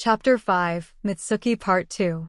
Chapter 5, Mitsuki Part 2.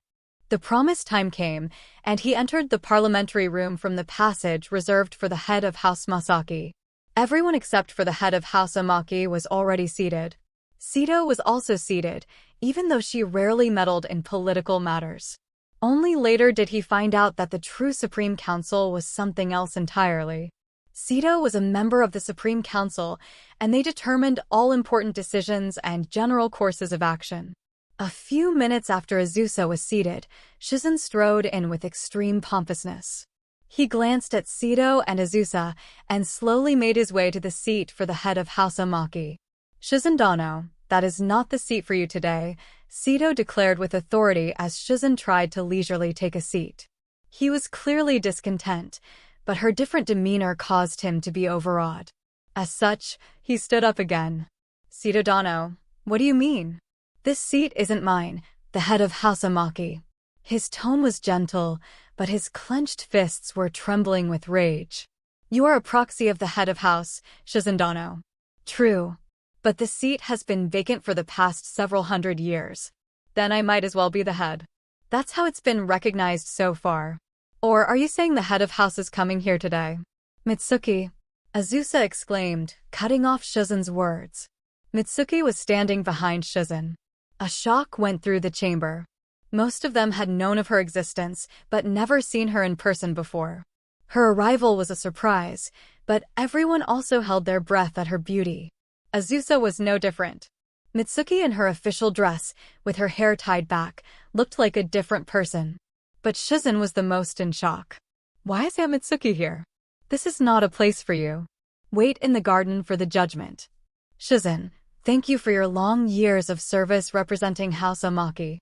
The promised time came, and he entered the parliamentary room from the passage reserved for the head of House Masaki. Everyone except for the head of House Amaki was already seated. Sito was also seated, even though she rarely meddled in political matters. Only later did he find out that the true Supreme Council was something else entirely. Sito was a member of the Supreme Council, and they determined all important decisions and general courses of action. A few minutes after Azusa was seated, Shizen strode in with extreme pompousness. He glanced at Sito and Azusa and slowly made his way to the seat for the head of House Amaki. "Shizen Dano, that is not the seat for you today," Sito declared with authority as Shizen tried to leisurely take a seat. He was clearly discontent, but her different demeanor caused him to be overawed. As such, he stood up again. "Sito Dano, what do you mean? This seat isn't mine, the head of House Amaki." His tone was gentle, but his clenched fists were trembling with rage. "You are a proxy of the head of house, Shizen Dano." "True, but the seat has been vacant for the past several hundred years. Then I might as well be the head. That's how it's been recognized so far. Or are you saying the head of house is coming here today?" "Mitsuki," Azusa exclaimed, cutting off Shizen's words. Mitsuki was standing behind Shizen. A shock went through the chamber. Most of them had known of her existence, but never seen her in person before. Her arrival was a surprise, but everyone also held their breath at her beauty. Azusa was no different. Mitsuki in her official dress, with her hair tied back, looked like a different person. But Shizen was the most in shock. "Why is Aunt Mitsuki here? This is not a place for you. Wait in the garden for the judgment." "Shizen, thank you for your long years of service representing House Amaki."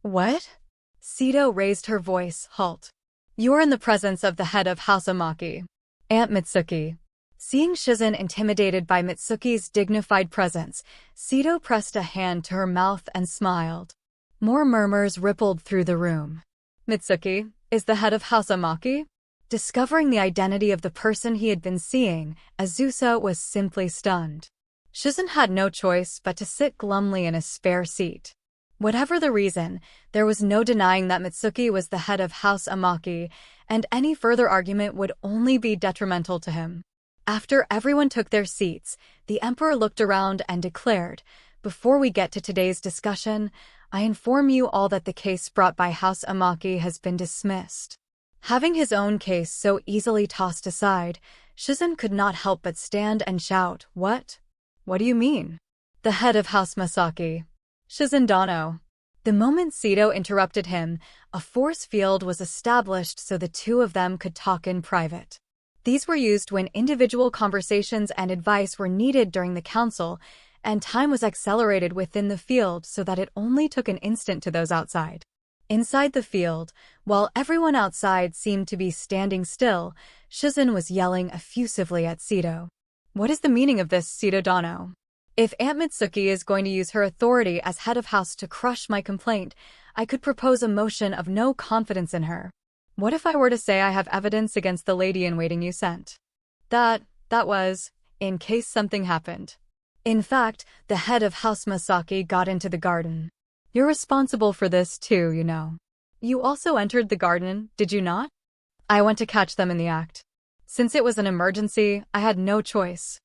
"What?" Sito raised her voice, halt. "You're in the presence of the head of House Amaki, Aunt Mitsuki." Seeing Shizen intimidated by Mitsuki's dignified presence, Sito pressed a hand to her mouth and smiled. More murmurs rippled through the room. "Mitsuki is the head of House Amaki?" Discovering the identity of the person he had been seeing, Azusa was simply stunned. Shizen had no choice but to sit glumly in a spare seat. Whatever the reason, there was no denying that Mitsuki was the head of House Amaki, and any further argument would only be detrimental to him. After everyone took their seats, the emperor looked around and declared, "Before we get to today's discussion, I inform you all that the case brought by House Amaki has been dismissed." Having his own case so easily tossed aside, Shizen could not help but stand and shout, "What? What do you mean?" "The head of House Masaki, Shizen Dano." The moment Sito interrupted him, a force field was established so the two of them could talk in private. These were used when individual conversations and advice were needed during the council, and time was accelerated within the field so that it only took an instant to those outside. Inside the field, while everyone outside seemed to be standing still, Shizen was yelling effusively at Sito. "What is the meaning of this, Sito Dano? If Aunt Mitsuki is going to use her authority as head of house to crush my complaint, I could propose a motion of no confidence in her. What if I were to say I have evidence against the lady-in-waiting you sent? That was, in case something happened. In fact, the head of House Masaki got into the garden. You're responsible for this too, you know. You also entered the garden, did you not? I went to catch them in the act. Since it was an emergency, I had no choice.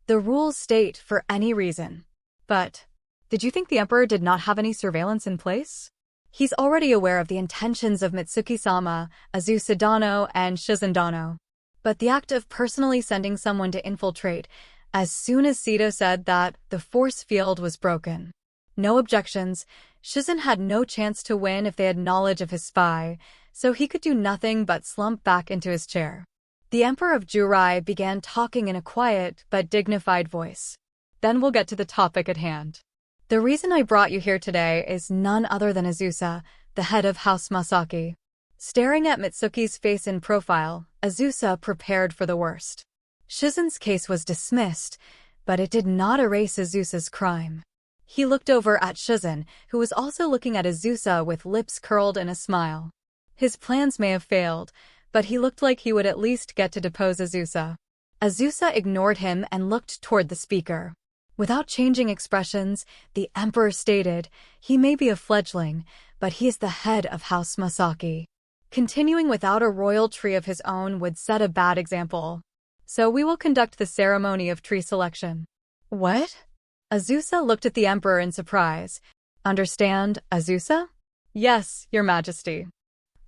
The rules state for any reason. But, did you think the emperor did not have any surveillance in place? He's already aware of the intentions of Mitsuki-sama, Azusa Dano, and Shizen Dano. But the act of personally sending someone to infiltrate, as soon as Sito said that, the force field was broken. No objections. Shizen had no chance to win if they had knowledge of his spy, so he could do nothing but slump back into his chair. The Emperor of Jurai began talking in a quiet but dignified voice. "Then we'll get to the topic at hand. The reason I brought you here today is none other than Azusa, the head of House Masaki." Staring at Mitsuki's face in profile, Azusa prepared for the worst. Shizen's case was dismissed, but it did not erase Azusa's crime. He looked over at Shizen, who was also looking at Azusa with lips curled in a smile. His plans may have failed, but he looked like he would at least get to depose Azusa. Azusa ignored him and looked toward the speaker. Without changing expressions, the emperor stated, "He may be a fledgling, but he is the head of House Masaki. Continuing without a royal tree of his own would set a bad example. So we will conduct the ceremony of tree selection." What? Azusa looked at the emperor in surprise. Understand, Azusa? Yes, your majesty.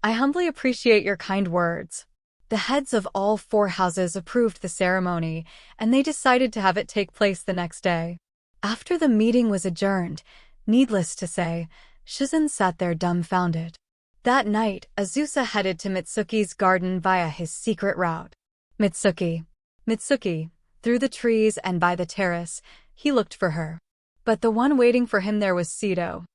I humbly appreciate your kind words. The heads of all 4 houses approved the ceremony, and they decided to have it take place the next day. After the meeting was adjourned, needless to say, Shizen sat there dumbfounded. That night, Azusa headed to Mitsuki's garden via his secret route. Mitsuki. Through the trees and by the terrace, he looked for her. But the one waiting for him there was Sito.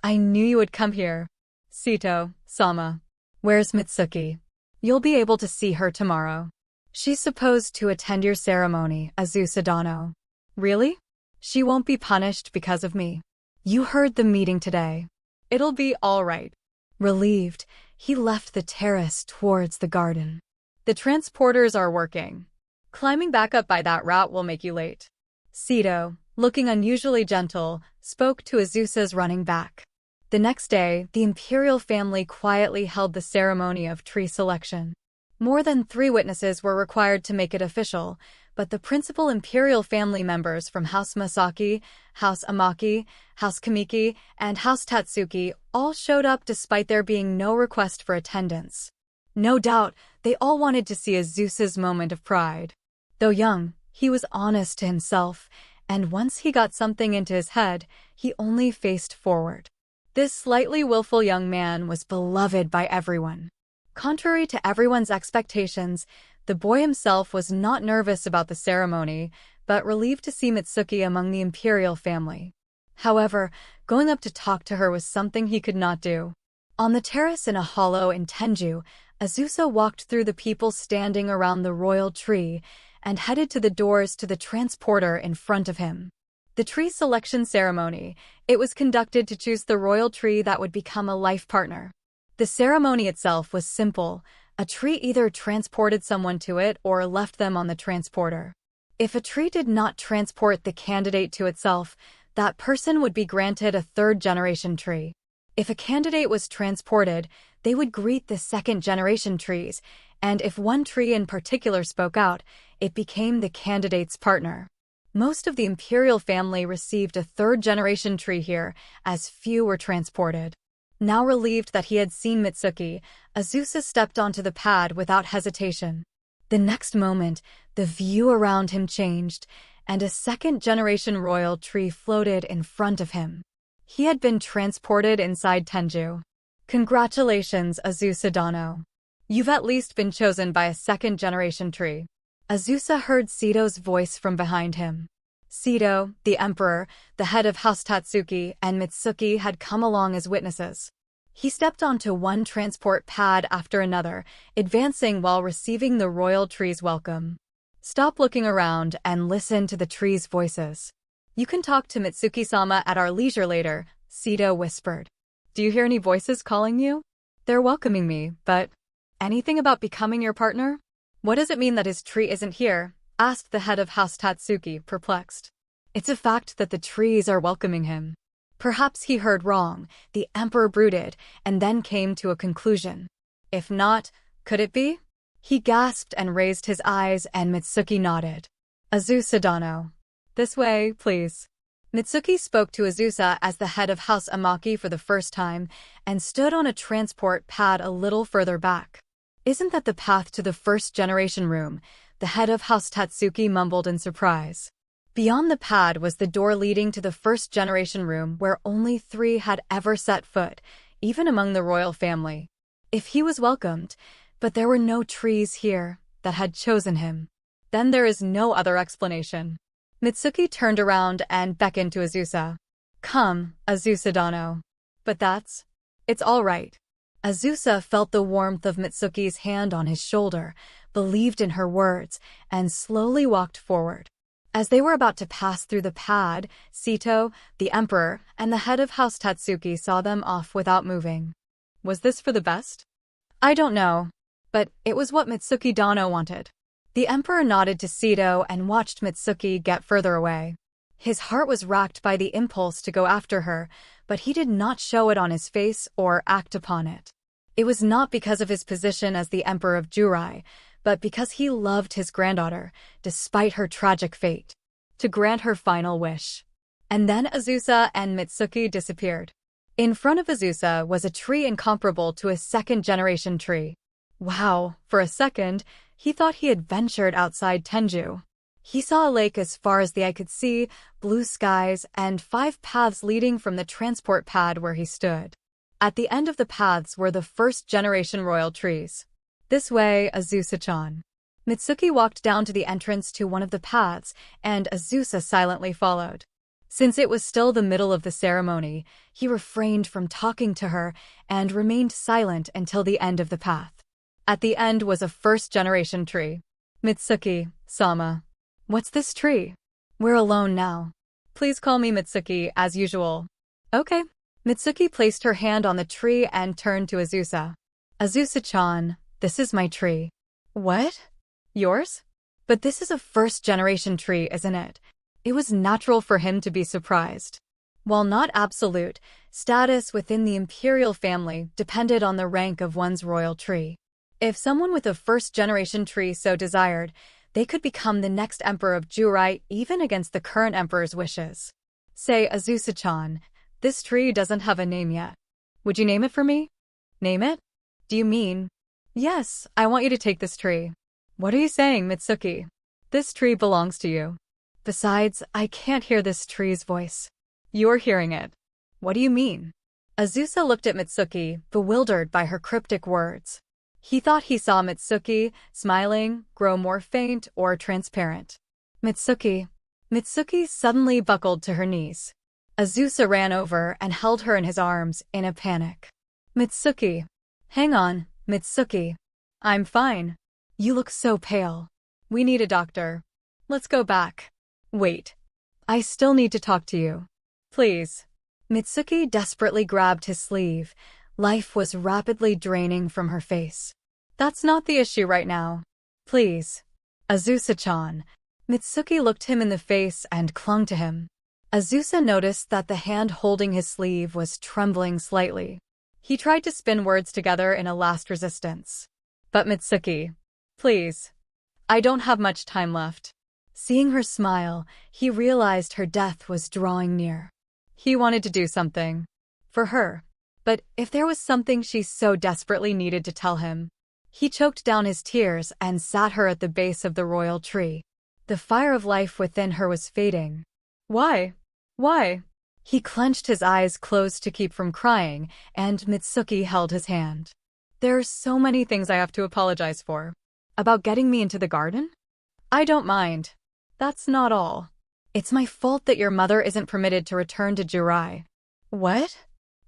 I knew you would come here. Sito-sama. Where's Mitsuki? You'll be able to see her tomorrow. She's supposed to attend your ceremony, Azusa Dano. Really? She won't be punished because of me. You heard the meeting today. It'll be all right. Relieved, he left the terrace towards the garden. The transporters are working. Climbing back up by that route will make you late. Sito, looking unusually gentle, spoke to Azusa's running back. The next day, the imperial family quietly held the ceremony of tree selection. More than 3 witnesses were required to make it official, but the principal imperial family members from House Masaki, House Amaki, House Kamiki, and House Tatsuki all showed up despite there being no request for attendance. No doubt, they all wanted to see Azusa's moment of pride. Though young, he was honest to himself, and once he got something into his head, he only faced forward. This slightly willful young man was beloved by everyone. Contrary to everyone's expectations, the boy himself was not nervous about the ceremony, but relieved to see Mitsuki among the imperial family. However, going up to talk to her was something he could not do. On the terrace in a hollow in Tenju, Azusa walked through the people standing around the royal tree and headed to the doors to the transporter in front of him. The tree selection ceremony, it was conducted to choose the royal tree that would become a life partner. The ceremony itself was simple. A tree either transported someone to it or left them on the transporter. If a tree did not transport the candidate to itself, that person would be granted a 3rd-generation tree. If a candidate was transported, they would greet the 2nd-generation trees, and if one tree in particular spoke out, it became the candidate's partner. Most of the imperial family received a 3rd-generation tree here, as few were transported. Now relieved that he had seen Mitsuki, Azusa stepped onto the pad without hesitation. The next moment, the view around him changed, and a 2nd-generation royal tree floated in front of him. He had been transported inside Tenju. Congratulations, Azusa Dano. You've at least been chosen by a 2nd-generation tree. Azusa heard Sito's voice from behind him. Sito, the emperor, the head of House Tatsuki, and Mitsuki had come along as witnesses. He stepped onto one transport pad after another, advancing while receiving the royal tree's welcome. Stop looking around and listen to the tree's voices. You can talk to Mitsuki-sama at our leisure later, Sito whispered. Do you hear any voices calling you? They're welcoming me, but anything about becoming your partner? What does it mean that his tree isn't here? Asked the head of House Tatsuki, perplexed. It's a fact that the trees are welcoming him. Perhaps he heard wrong, the emperor brooded, and then came to a conclusion. If not, could it be? He gasped and raised his eyes, and Mitsuki nodded. Azusa Dano. This way, please. Mitsuki spoke to Azusa as the head of House Amaki for the first time, and stood on a transport pad a little further back. Isn't that the path to the 1st-generation room? The head of House Tatsuki mumbled in surprise. Beyond the pad was the door leading to the 1st-generation room where only 3 had ever set foot, even among the royal family. If he was welcomed, but there were no trees here that had chosen him, then there is no other explanation. Mitsuki turned around and beckoned to Azusa. Come, Azusa Dano. But it's all right. Azusa felt the warmth of Mitsuki's hand on his shoulder, believed in her words, and slowly walked forward. As they were about to pass through the pad, Sito, the emperor, and the head of House Tatsuki saw them off without moving. Was this for the best? I don't know, but it was what Mitsuki Dano wanted. The emperor nodded to Sito and watched Mitsuki get further away. His heart was racked by the impulse to go after her, but he did not show it on his face or act upon it. It was not because of his position as the Emperor of Jurai, but because he loved his granddaughter, despite her tragic fate, to grant her final wish. And then Azusa and Mitsuki disappeared. In front of Azusa was a tree incomparable to a second-generation tree. Wow, for a second, he thought he had ventured outside Tenju. He saw a lake as far as the eye could see, blue skies, and 5 paths leading from the transport pad where he stood. At the end of the paths were the first-generation royal trees. This way, Azusa-chan. Mitsuki walked down to the entrance to one of the paths, and Azusa silently followed. Since it was still the middle of the ceremony, he refrained from talking to her and remained silent until the end of the path. At the end was a first-generation tree. Mitsuki-sama. What's this tree? We're alone now. Please call me Mitsuki as usual. Okay. Mitsuki placed her hand on the tree and turned to Azusa. Azusa-chan, this is my tree. What? Yours? But this is a first-generation tree, isn't it? It was natural for him to be surprised. While not absolute, status within the imperial family depended on the rank of one's royal tree. If someone with a first-generation tree so desired, they could become the next emperor of Jurai even against the current emperor's wishes. Say, Azusa-chan, this tree doesn't have a name yet. Would you name it for me? Name it? Do you mean? Yes, I want you to take this tree. What are you saying, Mitsuki? This tree belongs to you. Besides, I can't hear this tree's voice. You're hearing it. What do you mean? Azusa looked at Mitsuki, bewildered by her cryptic words. He thought he saw Mitsuki, smiling, grow more faint or transparent. Mitsuki. Mitsuki suddenly buckled to her knees. Azusa ran over and held her in his arms in a panic. Mitsuki. Hang on, Mitsuki. I'm fine. You look so pale. We need a doctor. Let's go back. Wait. I still need to talk to you. Please. Mitsuki desperately grabbed his sleeve. Life was rapidly draining from her face. That's not the issue right now. Please. Azusa-chan. Mitsuki looked him in the face and clung to him. Azusa noticed that the hand holding his sleeve was trembling slightly. He tried to spin words together in a last resistance. But Mitsuki. Please. I don't have much time left. Seeing her smile, he realized her death was drawing near. He wanted to do something. For her. But if there was something she so desperately needed to tell him. He choked down his tears and sat her at the base of the royal tree. The fire of life within her was fading. Why? Why? He clenched his eyes closed to keep from crying, and Mitsuki held his hand. There are so many things I have to apologize for. About getting me into the garden? I don't mind. That's not all. It's my fault that your mother isn't permitted to return to Jurai. What?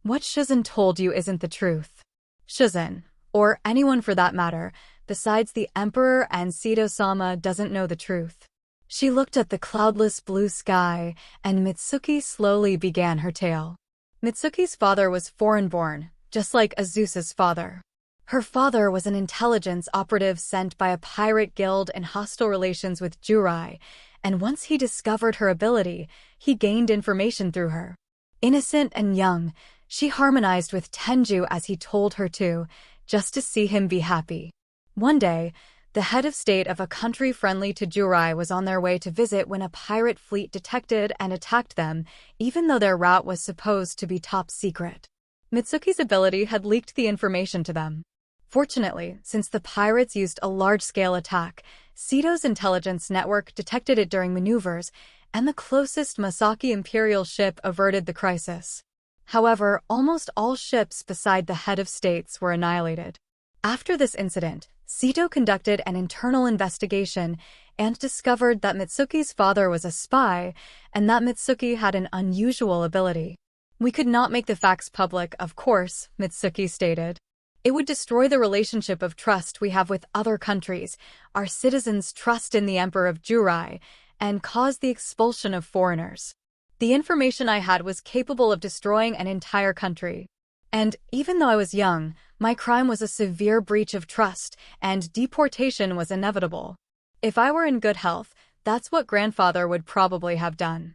What Shizun told you isn't the truth. Shizun, or anyone for that matter, besides the Emperor and Sito-sama doesn't know the truth. She looked at the cloudless blue sky, and Mitsuki slowly began her tale. Mitsuki's father was foreign-born, just like Azusa's father. Her father was an intelligence operative sent by a pirate guild in hostile relations with Jurai, and once he discovered her ability, he gained information through her. Innocent and young, she harmonized with Tenju as he told her to, just to see him be happy. One day, the head of state of a country friendly to Jurai was on their way to visit when a pirate fleet detected and attacked them, even though their route was supposed to be top secret. Mitsuki's ability had leaked the information to them. Fortunately, since the pirates used a large-scale attack, Sito's intelligence network detected it during maneuvers, and the closest Masaki Imperial ship averted the crisis. However, almost all ships beside the head of states were annihilated. After this incident, Sito conducted an internal investigation and discovered that Mitsuki's father was a spy and that Mitsuki had an unusual ability. We could not make the facts public, of course, Mitsuki stated. It would destroy the relationship of trust we have with other countries, our citizens' trust in the Emperor of Jurai, and cause the expulsion of foreigners. The information I had was capable of destroying an entire country. And even though I was young, my crime was a severe breach of trust, and deportation was inevitable. If I were in good health, that's what grandfather would probably have done.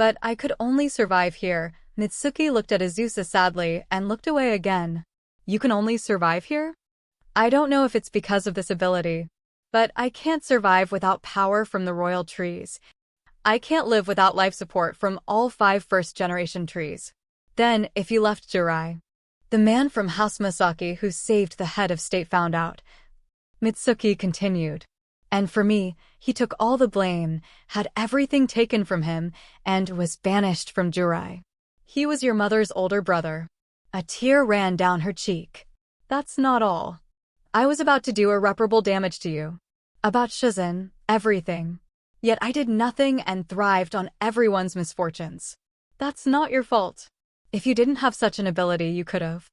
But I could only survive here. Mitsuki looked at Azusa sadly and looked away again. You can only survive here? I don't know if it's because of this ability, but I can't survive without power from the royal trees. I can't live without life support from all 5 first-generation trees. Then, if you left Jirai, the man from House Masaki who saved the head of state found out. Mitsuki continued. And for me, he took all the blame, had everything taken from him, and was banished from Jirai. He was your mother's older brother. A tear ran down her cheek. That's not all. I was about to do irreparable damage to you. About Shizun, everything. Yet I did nothing and thrived on everyone's misfortunes. That's not your fault. If you didn't have such an ability, you could have.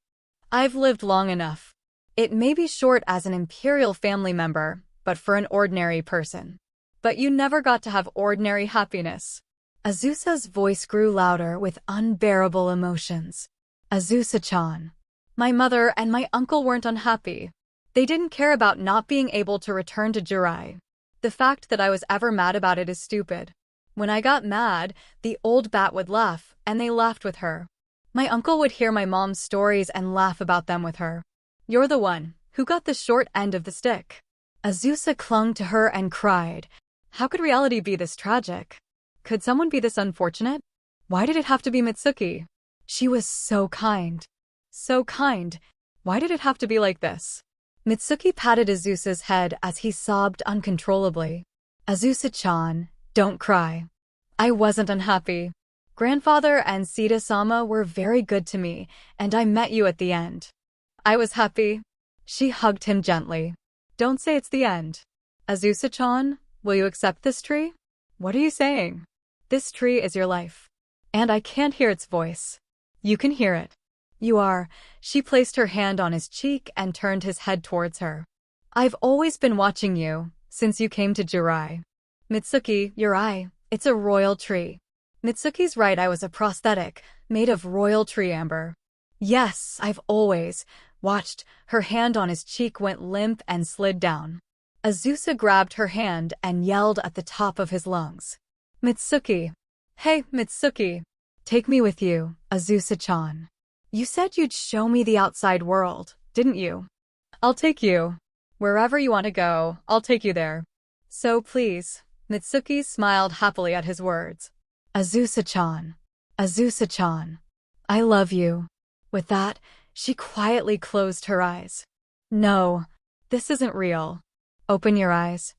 I've lived long enough. It may be short as an imperial family member, but for an ordinary person. But you never got to have ordinary happiness. Azusa's voice grew louder with unbearable emotions. Azusa-chan. My mother and my uncle weren't unhappy. They didn't care about not being able to return to Jirai. The fact that I was ever mad about it is stupid. When I got mad, the old bat would laugh, and they laughed with her. My uncle would hear my mom's stories and laugh about them with her. You're the one who got the short end of the stick. Azusa clung to her and cried. How could reality be this tragic? Could someone be this unfortunate? Why did it have to be Mitsuki? She was so kind. So kind. Why did it have to be like this? Mitsuki patted Azusa's head as he sobbed uncontrollably. Azusa-chan, don't cry. I wasn't unhappy. Grandfather and Sita-sama were very good to me, and I met you at the end. I was happy. She hugged him gently. Don't say it's the end. Azusa-chan, will you accept this tree? What are you saying? This tree is your life. And I can't hear its voice. You can hear it. You are. She placed her hand on his cheek and turned his head towards her. I've always been watching you, since you came to Jirai. Mitsuki, your eye, it's a royal tree. Mitsuki's right, I was a prosthetic, made of royal tree amber. Yes, I've always watched. Her hand on his cheek went limp and slid down. Azusa grabbed her hand and yelled at the top of his lungs. Mitsuki. Hey, Mitsuki. Take me with you, Azusa-chan. You said you'd show me the outside world, didn't you? I'll take you. Wherever you want to go, I'll take you there. So please. Mitsuki smiled happily at his words. Azusa-chan. Azusa-chan. I love you. With that, she quietly closed her eyes. No, this isn't real. Open your eyes.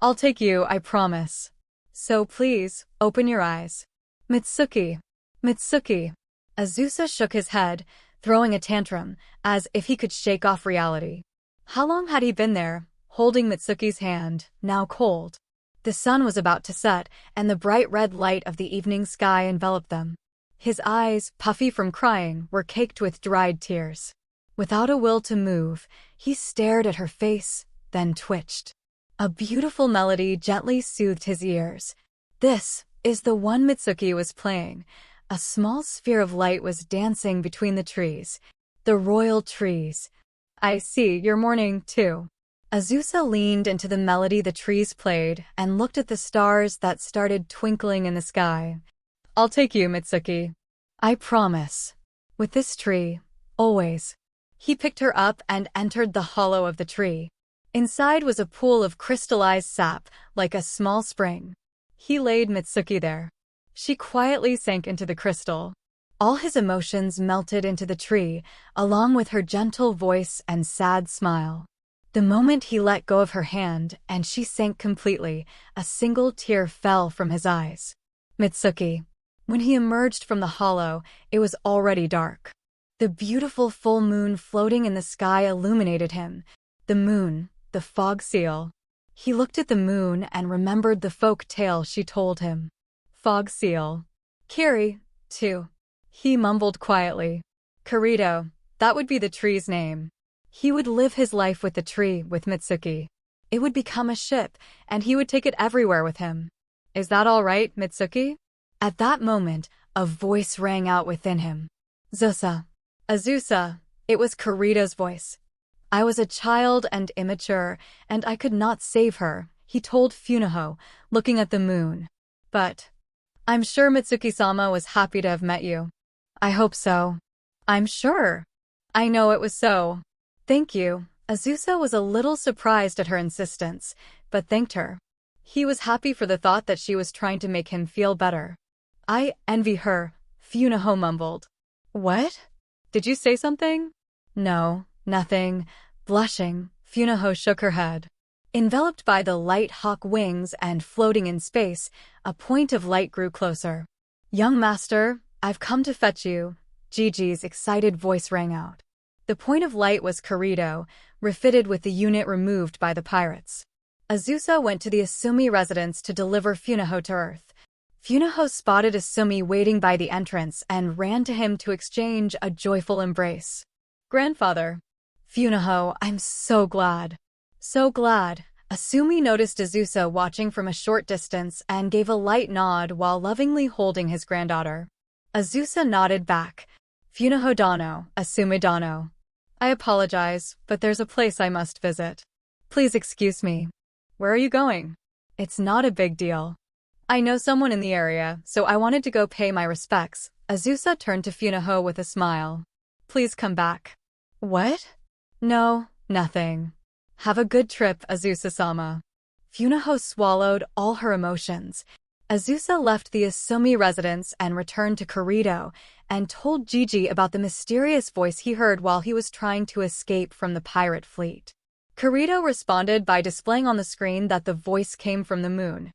I'll take you, I promise. So please, open your eyes. Mitsuki. Mitsuki. Azusa shook his head, throwing a tantrum, as if he could shake off reality. How long had he been there, holding Mitsuki's hand, now cold? The sun was about to set, and the bright red light of the evening sky enveloped them. His eyes, puffy from crying, were caked with dried tears. Without a will to move, he stared at her face, then twitched. A beautiful melody gently soothed his ears. This is the one Mitsuki was playing. A small sphere of light was dancing between the trees. The royal trees. I see, you're mourning, too. Azusa leaned into the melody the trees played and looked at the stars that started twinkling in the sky. I'll take you, Mitsuki. I promise. With this tree, always. He picked her up and entered the hollow of the tree. Inside was a pool of crystallized sap, like a small spring. He laid Mitsuki there. She quietly sank into the crystal. All his emotions melted into the tree, along with her gentle voice and sad smile. The moment he let go of her hand and she sank completely, a single tear fell from his eyes. Mitsuki. When he emerged from the hollow, it was already dark. The beautiful full moon floating in the sky illuminated him. The moon, the fog seal. He looked at the moon and remembered the folk tale she told him. Fog seal. Kiri, too. He mumbled quietly. Kirito, that would be the tree's name. He would live his life with the tree, with Mitsuki. It would become a ship, and he would take it everywhere with him. Is that all right, Mitsuki? At that moment, a voice rang out within him. Zosa. Azusa. It was Kirito's voice. I was a child and immature, and I could not save her, he told Funaho, looking at the moon. But I'm sure Mitsuki-sama was happy to have met you. I hope so. I'm sure. I know it was so. Thank you. Azusa was a little surprised at her insistence, but thanked her. He was happy for the thought that she was trying to make him feel better. I envy her, Funaho mumbled. What? Did you say something? No, nothing. Blushing, Funaho shook her head. Enveloped by the light hawk wings and floating in space, a point of light grew closer. Young master, I've come to fetch you. Gigi's excited voice rang out. The point of light was Kirito, refitted with the unit removed by the pirates. Azusa went to the Asumi residence to deliver Funaho to Earth. Funaho spotted Asumi waiting by the entrance and ran to him to exchange a joyful embrace. Grandfather. Funaho, I'm so glad. So glad. Asumi noticed Azusa watching from a short distance and gave a light nod while lovingly holding his granddaughter. Azusa nodded back. Funaho Dano, Asumi Dano. I apologize, but there's a place I must visit. Please excuse me. Where are you going? It's not a big deal. I know someone in the area, so I wanted to go pay my respects. Azusa turned to Funaho with a smile. Please come back. What? No, nothing. Have a good trip, Azusa-sama. Funaho swallowed all her emotions. Azusa left the Asumi residence and returned to Kirito, and told Gigi about the mysterious voice he heard while he was trying to escape from the pirate fleet. Kirito responded by displaying on the screen that the voice came from the moon.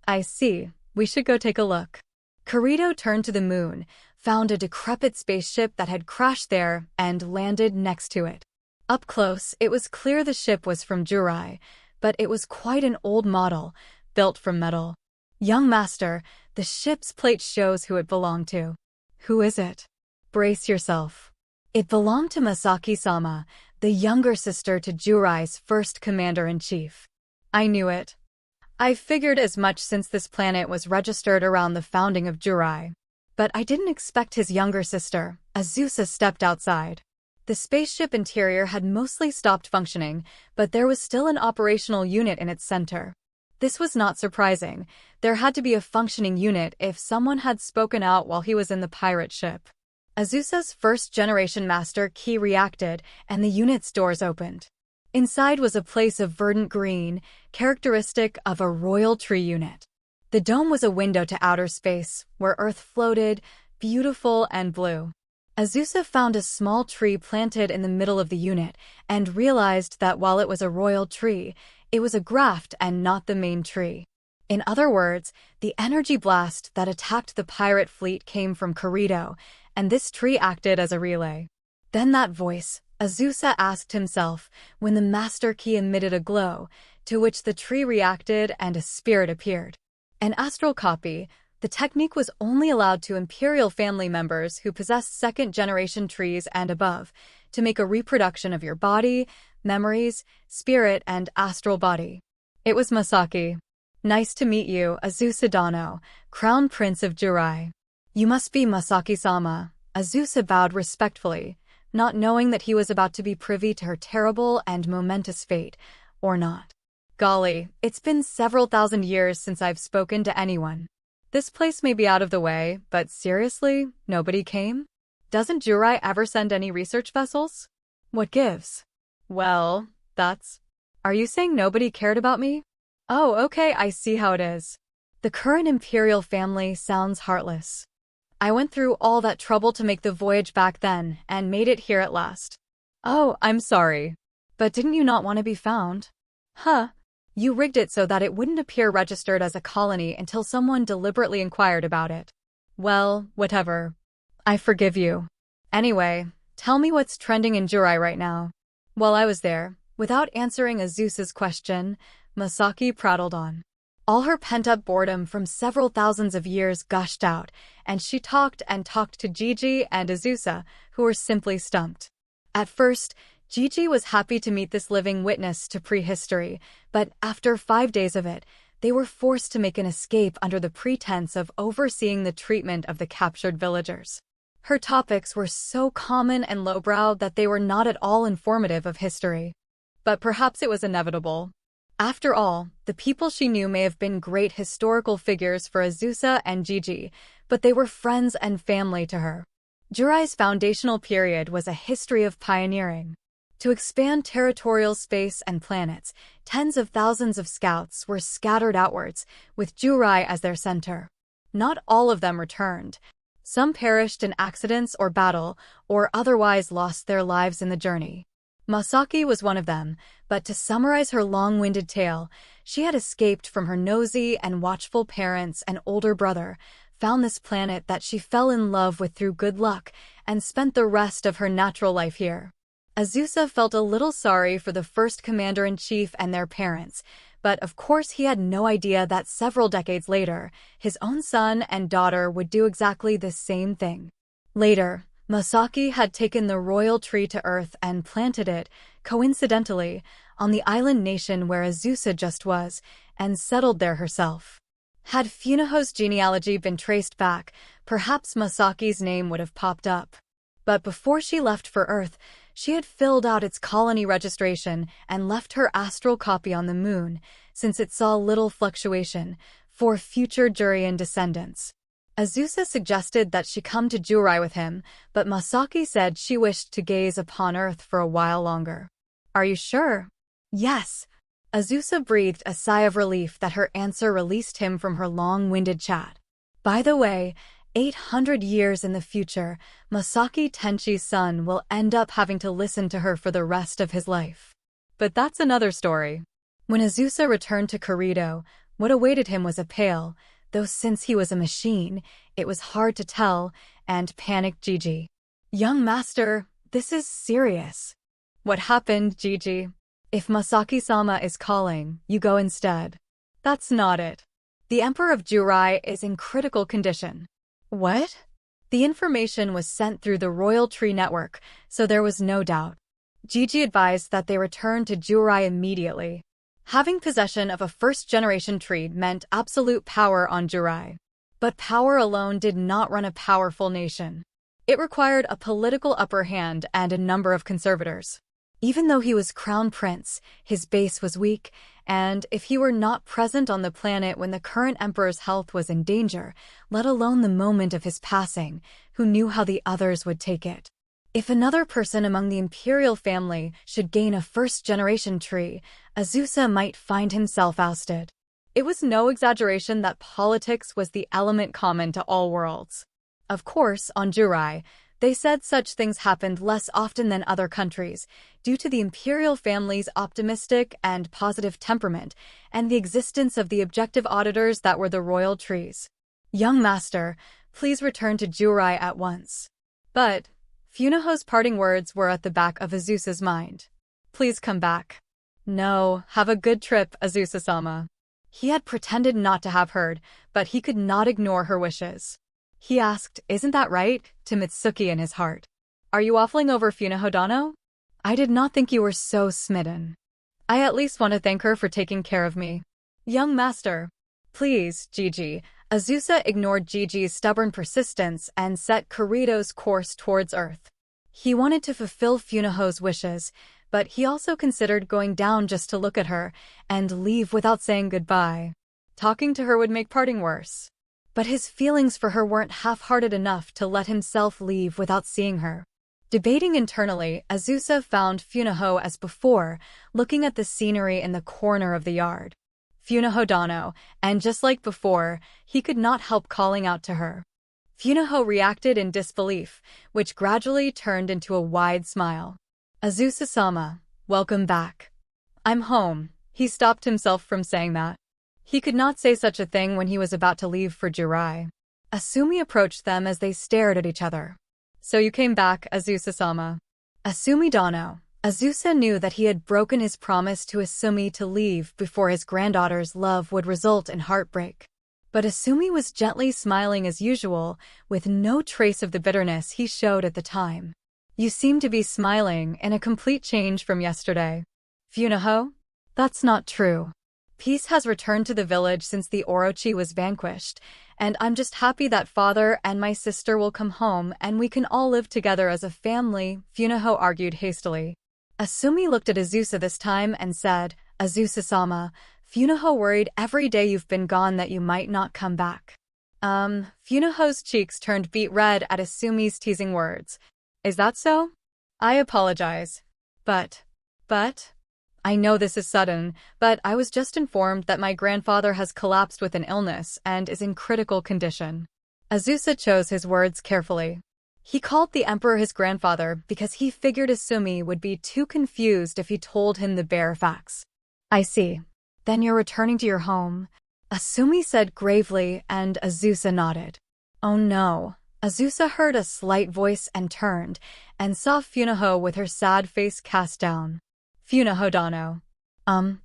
I see. We should go take a look. Kirito turned to the moon, found a decrepit spaceship that had crashed there, and landed next to it. Up close, it was clear the ship was from Jurai, but it was quite an old model, built from metal. Young master, the ship's plate shows who it belonged to. Who is it? Brace yourself. It belonged to Masaki-sama, the younger sister to Jurai's first commander-in-chief. I knew it. I figured as much since this planet was registered around the founding of Jurai. But I didn't expect his younger sister. Azusa stepped outside. The spaceship interior had mostly stopped functioning, but there was still an operational unit in its center. This was not surprising. There had to be a functioning unit if someone had spoken out while he was in the pirate ship. Azusa's first-generation master key reacted, and the unit's doors opened. Inside was a place of verdant green, characteristic of a royal tree unit. The dome was a window to outer space, where Earth floated, beautiful and blue. Azusa found a small tree planted in the middle of the unit, and realized that while it was a royal tree, it was a graft and not the main tree. In other words, the energy blast that attacked the pirate fleet came from Kirito, and this tree acted as a relay. Then that voice, Azusa asked himself, when the master key emitted a glow, to which the tree reacted and a spirit appeared. An astral copy. The technique was only allowed to imperial family members who possessed second-generation trees and above, to make a reproduction of your body, memories, spirit, and astral body. It was Masaki. Nice to meet you, Azusa Dano, Crown Prince of Jurai. You must be Masaki-sama. Azusa bowed respectfully, not knowing that he was about to be privy to her terrible and momentous fate, or not. Golly, it's been several thousand years since I've spoken to anyone. This place may be out of the way, but seriously, nobody came? Doesn't Jurai ever send any research vessels? What gives? Well, that's... Are you saying nobody cared about me? Oh, okay, I see how it is. The current imperial family sounds heartless. I went through all that trouble to make the voyage back then, and made it here at last. Oh, I'm sorry. But didn't you not want to be found? Huh. You rigged it so that it wouldn't appear registered as a colony until someone deliberately inquired about it. Well, whatever. I forgive you. Anyway, tell me what's trending in Jurai right now. While I was there, without answering Azusa's question, Masaki prattled on. All her pent-up boredom from several thousands of years gushed out, and she talked and talked to Gigi and Azusa, who were simply stumped. At first, Gigi was happy to meet this living witness to prehistory, but after 5 days of it, they were forced to make an escape under the pretense of overseeing the treatment of the captured villagers. Her topics were so common and lowbrow that they were not at all informative of history. But perhaps it was inevitable. After all, the people she knew may have been great historical figures for Azusa and Gigi, but they were friends and family to her. Jurai's foundational period was a history of pioneering. To expand territorial space and planets, tens of thousands of scouts were scattered outwards, with Jurai as their center. Not all of them returned. Some perished in accidents or battle, or otherwise lost their lives in the journey. Masaki was one of them, but to summarize her long-winded tale, she had escaped from her nosy and watchful parents and older brother, found this planet that she fell in love with through good luck, and spent the rest of her natural life here. Azusa felt a little sorry for the first commander-in-chief and their parents, but of course he had no idea that several decades later, his own son and daughter would do exactly the same thing. Later, Masaki had taken the royal tree to Earth and planted it, coincidentally, on the island nation where Azusa just was, and settled there herself. Had Funaho's genealogy been traced back, perhaps Masaki's name would have popped up. But before she left for Earth, she had filled out its colony registration and left her astral copy on the moon, since it saw little fluctuation, for future Jurian descendants. Azusa suggested that she come to Jurai with him, but Masaki said she wished to gaze upon Earth for a while longer. Are you sure? Yes. Azusa breathed a sigh of relief that her answer released him from her long-winded chat. By the way, 800 years in the future, Masaki Tenchi's son will end up having to listen to her for the rest of his life. But that's another story. When Azusa returned to Karido, what awaited him was a pale, though since he was a machine, it was hard to tell, and panicked Gigi. Young master, this is serious. What happened, Gigi? If Masaki-sama is calling, you go instead. That's not it. The Emperor of Jurai is in critical condition. What? The information was sent through the Royal Tree Network, so there was no doubt. Gigi advised that they return to Jurai immediately. Having possession of a first-generation tree meant absolute power on Jurai. But power alone did not run a powerful nation. It required a political upper hand and a number of conservators. Even though he was crown prince, his base was weak, and if he were not present on the planet when the current emperor's health was in danger, let alone the moment of his passing, who knew how the others would take it? If another person among the imperial family should gain a first-generation tree, Azusa might find himself ousted. It was no exaggeration that politics was the element common to all worlds. Of course, on Jurai, they said such things happened less often than other countries, due to the imperial family's optimistic and positive temperament, and the existence of the objective auditors that were the royal trees. Young master, please return to Jurai at once. But Funaho's parting words were at the back of Azusa's mind. Please come back. No, have a good trip, Azusa-sama. He had pretended not to have heard, but he could not ignore her wishes. He asked, isn't that right, to Mitsuki in his heart. Are you waffling over Funaho-dano? I did not think you were so smitten. I at least want to thank her for taking care of me. Young master. Please, Gigi. Azusa ignored Gigi's stubborn persistence and set Karido's course towards Earth. He wanted to fulfill Funaho's wishes, but he also considered going down just to look at her and leave without saying goodbye. Talking to her would make parting worse. But his feelings for her weren't half-hearted enough to let himself leave without seeing her. Debating internally, Azusa found Funaho as before, looking at the scenery in the corner of the yard. Funaho-dano, and just like before, he could not help calling out to her. Funaho reacted in disbelief, which gradually turned into a wide smile. Azusa-sama, welcome back. I'm home. He stopped himself from saying that. He could not say such a thing when he was about to leave for Jurai. Asumi approached them as they stared at each other. So you came back, Azusa-sama. Asumi-dano. Azusa knew that he had broken his promise to Asumi to leave before his granddaughter's love would result in heartbreak. But Asumi was gently smiling as usual, with no trace of the bitterness he showed at the time. You seem to be smiling in a complete change from yesterday. Funaho? That's not true. Peace has returned to the village since the Orochi was vanquished, and I'm just happy that father and my sister will come home and we can all live together as a family, Funaho argued hastily. Asumi looked at Azusa this time and said, Azusa-sama, Funaho worried every day you've been gone that you might not come back. Funaho's cheeks turned beet red at Asumi's teasing words. Is that so? I apologize. But, I know this is sudden, but I was just informed that my grandfather has collapsed with an illness and is in critical condition. Azusa chose his words carefully. He called the emperor his grandfather because he figured Asumi would be too confused if he told him the bare facts. I see. Then you're returning to your home, Asumi said gravely, and Azusa nodded. Oh no. Azusa heard a slight voice and turned, and saw Funaho with her sad face cast down. Funaho Dano. I'm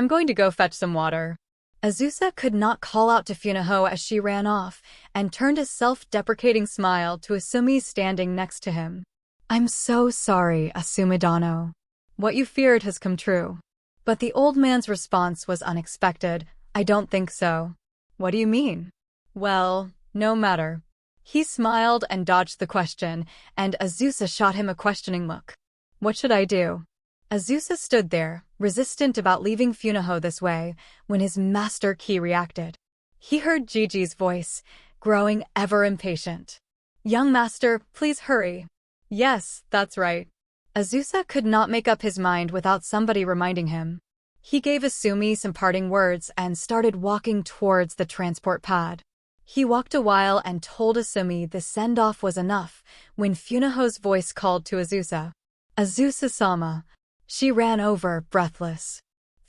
going to go fetch some water. Azusa could not call out to Funaho as she ran off, and turned a self-deprecating smile to Asumi standing next to him. I'm so sorry, Asumi Dano. What you feared has come true. But the old man's response was unexpected. I don't think so. What do you mean? Well, no matter. He smiled and dodged the question, and Azusa shot him a questioning look. What should I do? Azusa stood there, resistant about leaving Funaho this way, when his master key reacted. He heard Gigi's voice, growing ever impatient. Young master, please hurry. Yes, that's right. Azusa could not make up his mind without somebody reminding him. He gave Asumi some parting words and started walking towards the transport pad. He walked a while and told Asumi the send-off was enough when Funaho's voice called to Azusa. Azusa-sama. She ran over, breathless.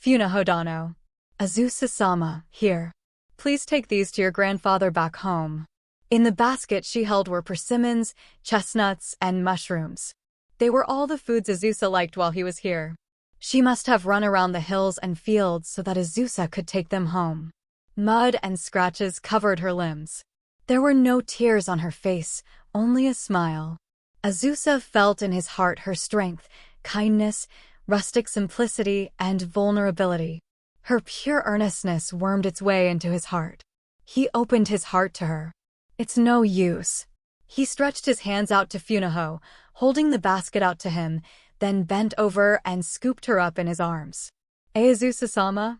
Funaho Dano. Azusa-sama, here. Please take these to your grandfather back home. In the basket she held were persimmons, chestnuts, and mushrooms. They were all the foods Azusa liked while he was here. She must have run around the hills and fields so that Azusa could take them home. Mud and scratches covered her limbs. There were no tears on her face, only a smile. Azusa felt in his heart her strength, kindness, rustic simplicity, and vulnerability. Her pure earnestness wormed its way into his heart. He opened his heart to her. It's no use. He stretched his hands out to Funaho, holding the basket out to him, then bent over and scooped her up in his arms. Azusa-sama,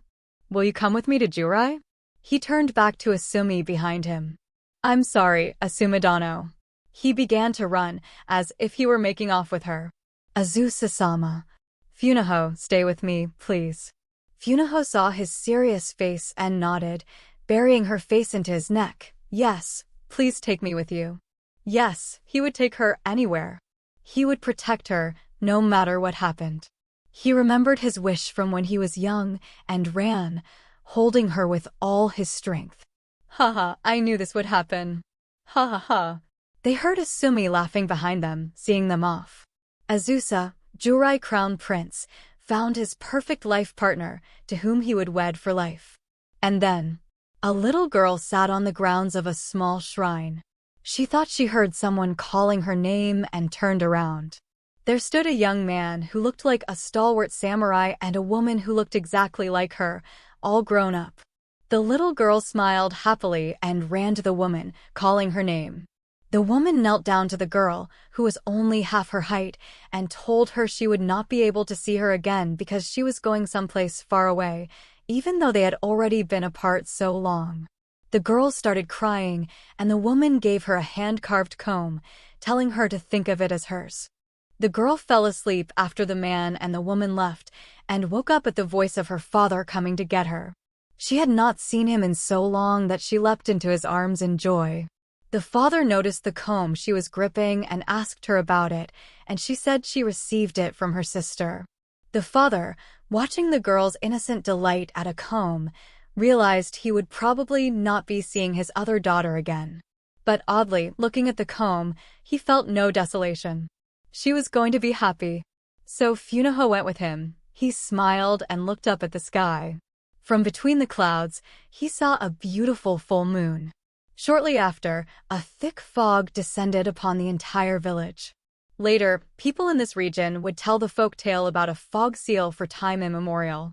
will you come with me to Jurai? He turned back to Asumi behind him. I'm sorry, Asumi Dano. He began to run, as if he were making off with her. Azusa-sama. Funaho, stay with me, please. Funaho saw his serious face and nodded, burying her face into his neck. Yes, please take me with you. Yes, he would take her anywhere. He would protect her, no matter what happened. He remembered his wish from when he was young and ran, holding her with all his strength. Haha, I knew this would happen. Ha ha ha. They heard Asumi laughing behind them, seeing them off. Azusa, Jurai Crown Prince, found his perfect life partner, to whom he would wed for life. And then, a little girl sat on the grounds of a small shrine. She thought she heard someone calling her name and turned around. There stood a young man who looked like a stalwart samurai and a woman who looked exactly like her, all grown up. The little girl smiled happily and ran to the woman, calling her name. The woman knelt down to the girl, who was only half her height, and told her she would not be able to see her again because she was going someplace far away, even though they had already been apart so long. The girl started crying, and the woman gave her a hand-carved comb, telling her to think of it as hers. The girl fell asleep after the man and the woman left, and woke up at the voice of her father coming to get her. She had not seen him in so long that she leapt into his arms in joy. The father noticed the comb she was gripping and asked her about it, and she said she received it from her sister. The father, watching the girl's innocent delight at a comb, realized he would probably not be seeing his other daughter again. But oddly, looking at the comb, he felt no desolation. She was going to be happy. So Funaho went with him. He smiled and looked up at the sky. From between the clouds, he saw a beautiful full moon. Shortly after, a thick fog descended upon the entire village. Later, people in this region would tell the folk tale about a fog seal for time immemorial.